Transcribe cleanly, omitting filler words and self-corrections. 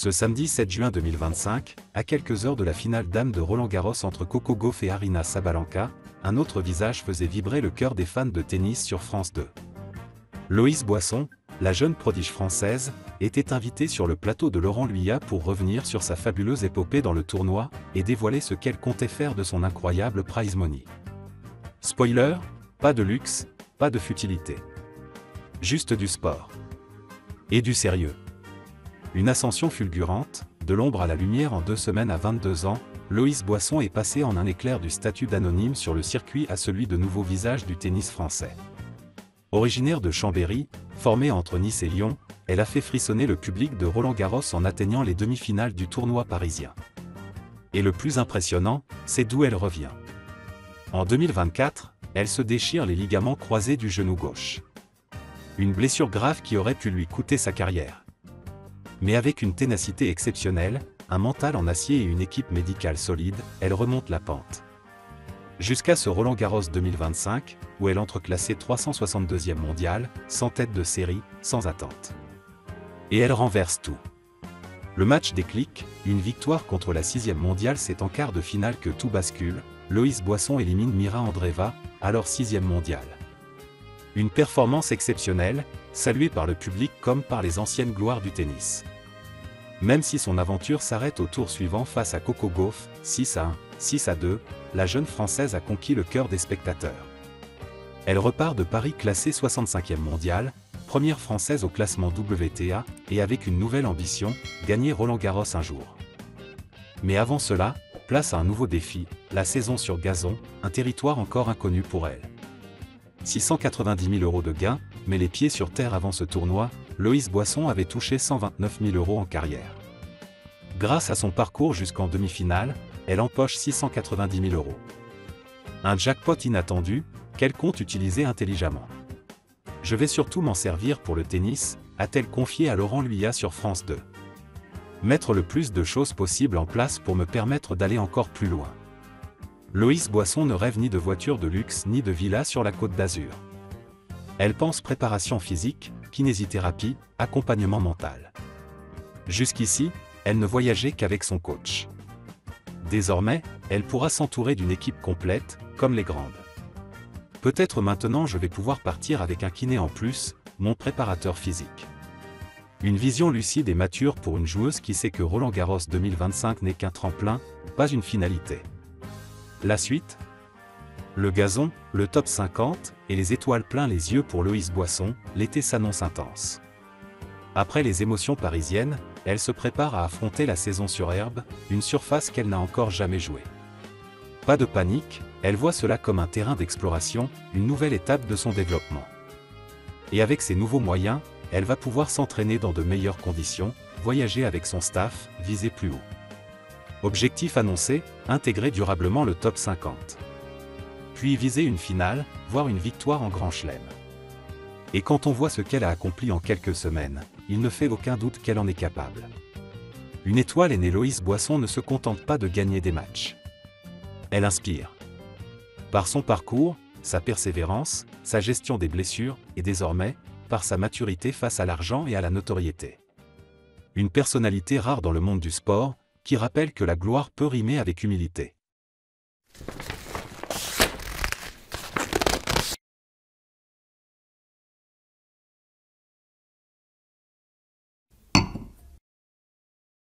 Ce samedi 7 juin 2025, à quelques heures de la finale dames de Roland-Garros entre Coco Gauff et Aryna Sabalenka, un autre visage faisait vibrer le cœur des fans de tennis sur France 2. Loïs Boisson, la jeune prodige française, était invitée sur le plateau de Laurent Luyat pour revenir sur sa fabuleuse épopée dans le tournoi et dévoiler ce qu'elle comptait faire de son incroyable prize money. Spoiler, pas de luxe, pas de futilité. Juste du sport. Et du sérieux. Une ascension fulgurante, de l'ombre à la lumière en 2 semaines à 22 ans, Loïs Boisson est passée en un éclair du statut d'anonyme sur le circuit à celui de nouveau visage du tennis français. Originaire de Chambéry, formée entre Nice et Lyon, elle a fait frissonner le public de Roland-Garros en atteignant les demi-finales du tournoi parisien. Et le plus impressionnant, c'est d'où elle revient. En 2024, elle se déchire les ligaments croisés du genou gauche. Une blessure grave qui aurait pu lui coûter sa carrière. Mais avec une ténacité exceptionnelle, un mental en acier et une équipe médicale solide, elle remonte la pente. Jusqu'à ce Roland-Garros 2025, où elle entre classée 362e mondiale, sans tête de série, sans attente. Et elle renverse tout. Le match déclic, une victoire contre la 6e mondiale, c'est en quart de finale que tout bascule, Loïs Boisson élimine Mira Andreeva, alors 6e mondiale. Une performance exceptionnelle, saluée par le public comme par les anciennes gloires du tennis. Même si son aventure s'arrête au tour suivant face à Coco Gauff, 6-1, 6-2, la jeune Française a conquis le cœur des spectateurs. Elle repart de Paris classée 65e mondiale, première Française au classement WTA, et avec une nouvelle ambition, gagner Roland-Garros un jour. Mais avant cela, place à un nouveau défi, la saison sur gazon, un territoire encore inconnu pour elle. 690 000 € de gains, mais les pieds sur terre avant ce tournoi, Loïs Boisson avait touché 129 000 € en carrière. Grâce à son parcours jusqu'en demi-finale, elle empoche 690 000 €. Un jackpot inattendu, qu'elle compte utiliser intelligemment. Je vais surtout m'en servir pour le tennis, a-t-elle confié à Laurent Luyat sur France 2. Mettre le plus de choses possible en place pour me permettre d'aller encore plus loin. Loïs Boisson ne rêve ni de voiture de luxe ni de villa sur la Côte d'Azur. Elle pense préparation physique, kinésithérapie, accompagnement mental. Jusqu'ici, elle ne voyageait qu'avec son coach. Désormais, elle pourra s'entourer d'une équipe complète, comme les grandes. Peut-être maintenant je vais pouvoir partir avec un kiné en plus, mon préparateur physique. Une vision lucide et mature pour une joueuse qui sait que Roland-Garros 2025 n'est qu'un tremplin, pas une finalité. La suite ? Le gazon, le top 50, et les étoiles plein les yeux pour Loïs Boisson, l'été s'annonce intense. Après les émotions parisiennes, elle se prépare à affronter la saison sur herbe, une surface qu'elle n'a encore jamais jouée. Pas de panique, elle voit cela comme un terrain d'exploration, une nouvelle étape de son développement. Et avec ces nouveaux moyens, elle va pouvoir s'entraîner dans de meilleures conditions, voyager avec son staff, viser plus haut. Objectif annoncé, intégrer durablement le top 50. Puis viser une finale, voire une victoire en Grand Chelem. Et quand on voit ce qu'elle a accompli en quelques semaines, il ne fait aucun doute qu'elle en est capable. Une étoile aînée Loïs Boisson ne se contente pas de gagner des matchs. Elle inspire. Par son parcours, sa persévérance, sa gestion des blessures, et désormais, par sa maturité face à l'argent et à la notoriété. Une personnalité rare dans le monde du sport, qui rappelle que la gloire peut rimer avec humilité.